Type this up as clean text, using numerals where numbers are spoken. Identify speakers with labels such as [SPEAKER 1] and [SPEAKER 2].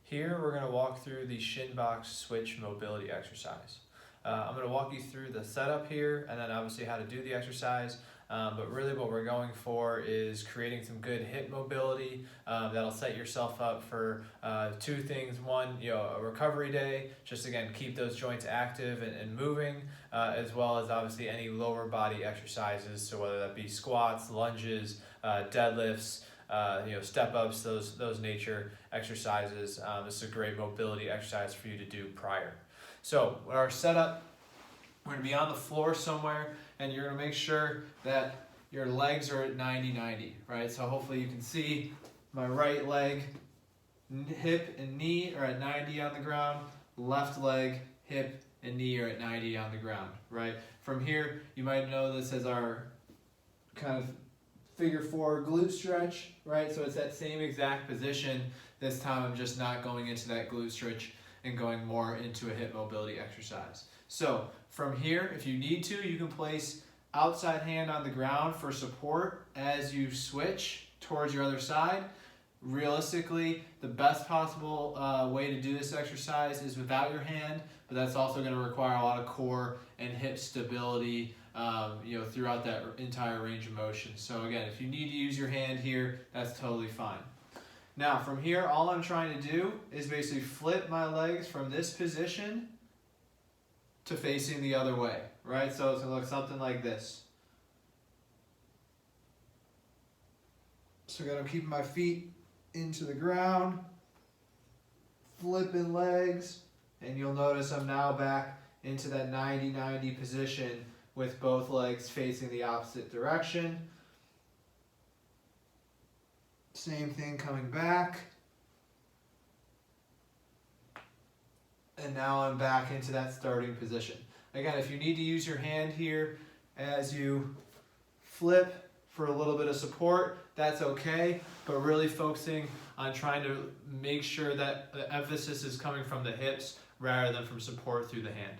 [SPEAKER 1] Here we're going to walk through the Shin Box Switch mobility exercise. I'm going to walk you through the setup here and then obviously how to do the exercise. But really what we're going for is creating some good hip mobility that'll set yourself up for two things. One, a recovery day, just again, keep those joints active and moving, as well as obviously any lower body exercises. So whether that be squats, lunges, deadlifts, step ups, those nature exercises. This is a great mobility exercise for you to do prior. So our setup, we're going to be on the floor somewhere, and you're going to make sure that your legs are at 90-90, right? So hopefully you can see my right leg, hip and knee are at 90 on the ground, left leg, hip and knee are at 90 on the ground, right? From here, you might know this as our kind of figure 4 glute stretch, right? So it's that same exact position. This time I'm just not going into that glute stretch and going more into a hip mobility exercise. So from here, if you need to, you can place outside hand on the ground for support as you switch towards your other side. Realistically, the best possible way to do this exercise is without your hand, but that's also going to require a lot of core and hip stability throughout that entire range of motion. So again, if you need to use your hand here, that's totally fine. Now from here, all I'm trying to do is basically flip my legs from this position to facing the other way, right? So it's gonna look something like this. So again, I'm keeping my feet into the ground, flipping legs, and you'll notice I'm now back into that 90-90 position with both legs facing the opposite direction. Same thing coming back. And now I'm back into that starting position. Again, if you need to use your hand here as you flip for a little bit of support, that's okay, but really focusing on trying to make sure that the emphasis is coming from the hips rather than from support through the hand.